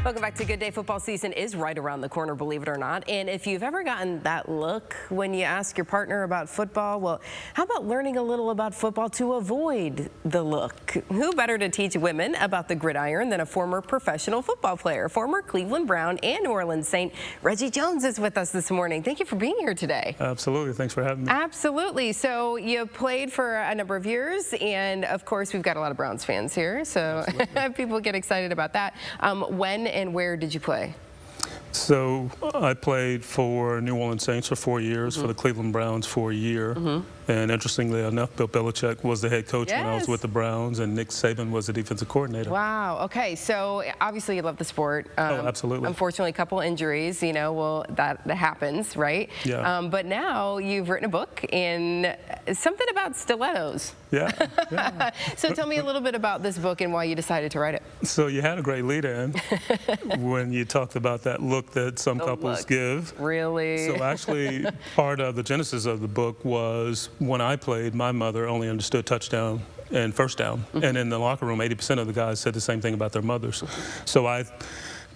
Welcome back to Good Day. Football season is right around the corner, believe it or not. And if you've ever gotten that look when you ask your partner about football, well, how about learning a little about football to avoid the look? Who better to teach women about the gridiron than a former professional football player, former Cleveland Brown and New Orleans Saint, Reggie Jones is with us this morning. Thank you for being here today. Absolutely. Thanks for having me. Absolutely. So you played for a number of years, and of course we've got a lot of Browns fans here, so people get excited about that. When and where did you play? So I played for New Orleans Saints for 4 years, for the Cleveland Browns for a year. And interestingly enough, Bill Belichick was the head coach when I was with the Browns, and Nick Saban was the defensive coordinator. Wow. Okay. So obviously you love the sport. Oh, absolutely. Unfortunately, a couple injuries, you know, well, that happens, right? Yeah. But now you've written a book and something about stilettos. Yeah. So tell me a little bit about this book and why you decided to write it. So you had a great lead-in when you talked about that look that some couples give. Really? So actually, part of the genesis of the book was when I played, my mother only understood touchdown and first down. And in the locker room, 80% of the guys said the same thing about their mothers. So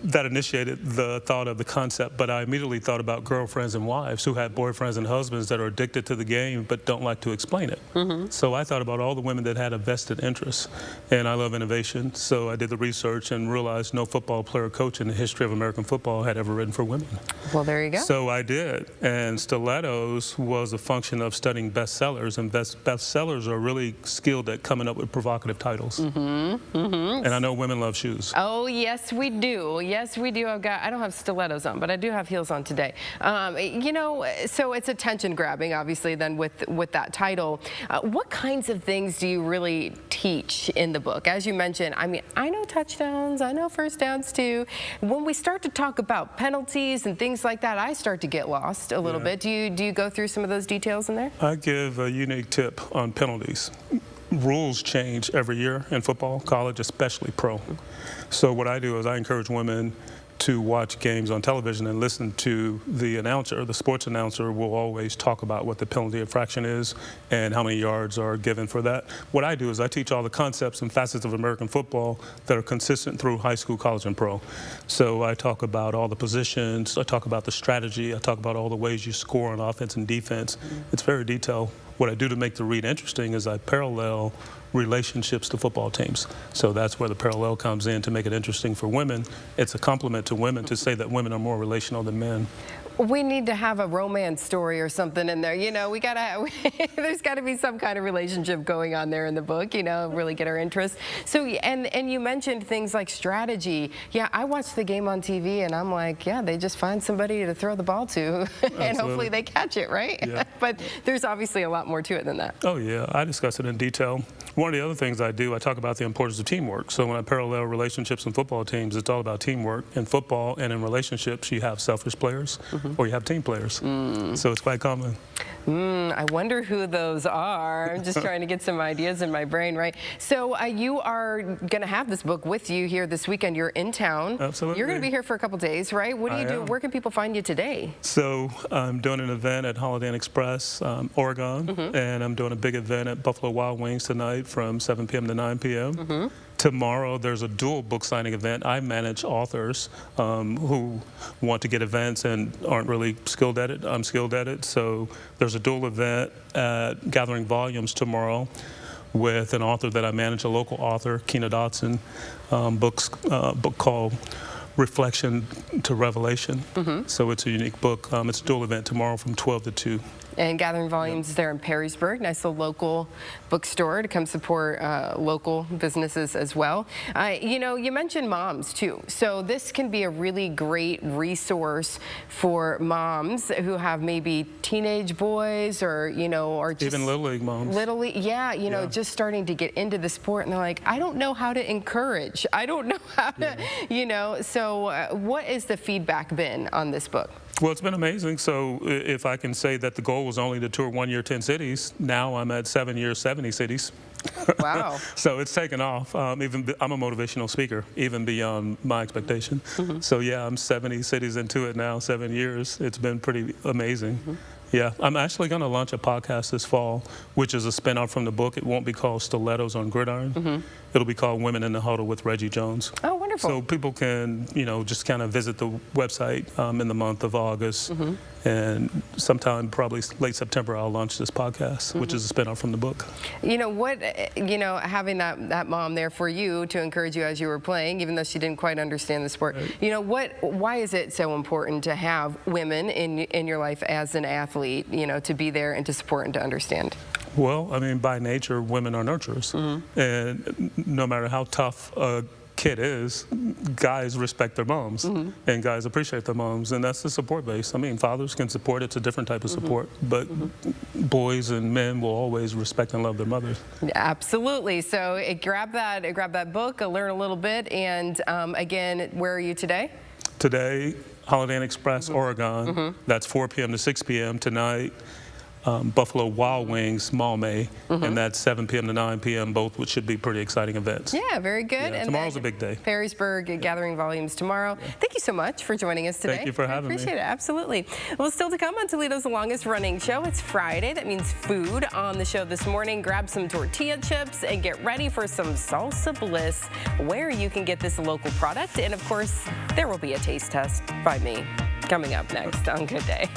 that initiated the thought of the concept, but I immediately thought about girlfriends and wives who had boyfriends and husbands that are addicted to the game but don't like to explain it. So I thought about all the women that had a vested interest, and I love innovation, so I did the research and realized no football player or coach in the history of American football had ever written for women. Well, there you go. So I did, and Stilletos was a function of studying bestsellers, and bestsellers are really skilled at coming up with provocative titles. And I know women love shoes. Oh, yes, we do. Yes, we do. I don't have stilettos on, but I do have heels on today. You know, so it's attention grabbing, obviously, then with that title. What kinds of things do you really teach in the book? As you mentioned, I mean, I know touchdowns, I know first downs too. When we start to talk about penalties and things like that, I start to get lost a little bit. Do you go through some of those details in there? I give a unique tip on penalties. Rules change every year in football, college, especially pro. So what I do is I encourage women to watch games on television and listen to the announcer. The sports announcer will always talk about what the penalty infraction is and how many yards are given for that. What I do is I teach all the concepts and facets of American football that are consistent through high school, college, and pro. So I talk about all the positions, I talk about the strategy, I talk about all the ways you score on offense and defense. It's very detailed. What I do to make the read interesting is I parallel relationships to football teams. So that's where the parallel comes in to make it interesting for women. It's a compliment to women to say that women are more relational than men. We need to have a romance story or something in there. You know, there's got to be some kind of relationship going on there in the book, you know, really get our interest. So, and you mentioned things like strategy. Yeah, I watch the game on TV and I'm like, yeah, they just find somebody to throw the ball to and hopefully they catch it, right? Yeah. But there's obviously a lot more to it than that. Oh, yeah. I discuss it in detail. One of the other things I do, I talk about the importance of teamwork. So when I parallel relationships in football teams, it's all about teamwork. In football and in relationships, you have selfish players or you have team players. So it's quite common. I wonder who those are. I'm just trying to get some ideas in my brain, right? So you are going to have this book with you here this weekend. You're in town. Absolutely. You're going to be here for a couple days, right? What do you do? Where can people find you today? So I'm doing an event at Holiday Inn Express, Oregon, and I'm doing a big event at Buffalo Wild Wings tonight from 7 p.m. to 9 p.m. Tomorrow, there's a dual book signing event. I manage authors who want to get events and aren't really skilled at it. I'm skilled at it. So there's a dual event at Gathering Volumes tomorrow with an author that I manage, a local author, Keena Dotson, book called Reflection to Revelation. So it's a unique book. It's a dual event tomorrow from 12 to 2. And Gathering Volumes there in Perrysburg, nice little local bookstore to come support local businesses as well. You know, you mentioned moms too, so this can be a really great resource for moms who have maybe teenage boys or, you know, or just even Little League moms. Little League, yeah, you know, just starting to get into the sport and they're like, I don't know how to encourage. I don't know how to, you know, so what is the feedback been on this book? Well, it's been amazing. So if I can say that the goal was only to tour 1 year, 10 cities, now I'm at 7 years, 70 cities. Wow. So it's taken off. I'm a motivational speaker, even beyond my expectation. So yeah, I'm 70 cities into it now, 7 years. It's been pretty amazing. Yeah, I'm actually going to launch a podcast this fall, which is a spin-off from the book. It won't be called Stilletos on Gridiron. It'll be called Women in the Huddle with Reggie Jones. Oh, wonderful. So people can, just kind of visit the website in the month of August. And sometime, probably late September, I'll launch this podcast, which is a spinoff from the book. Having that mom there for you to encourage you as you were playing, even though she didn't quite understand the sport. Right. Why is it so important to have women in your life as an athlete, to be there and to support and to understand? Well, I mean, by nature, women are nurturers. And no matter how tough a kid is, guys respect their moms, and guys appreciate their moms, and that's the support base. I mean, fathers can support, it's a different type of support, but boys and men will always respect and love their mothers. Absolutely. So grab that book, learn a little bit, and again, where are you today? Today, Holiday Inn Express, Oregon. That's 4 p.m. to 6 p.m. tonight. Buffalo Wild Wings, Maumee, and that's 7 p.m. to 9 p.m., both which should be pretty exciting events. Yeah, very good. Yeah, and tomorrow's a big day. Perrysburg, Gathering Volumes tomorrow. Yeah. Thank you so much for joining us today. Thank you for having me. I appreciate it, absolutely. Well, still to come on Toledo's longest running show. It's Friday. That means food on the show this morning. Grab some tortilla chips and get ready for some salsa bliss, where you can get this local product. And of course, there will be a taste test by me coming up next on Good Day.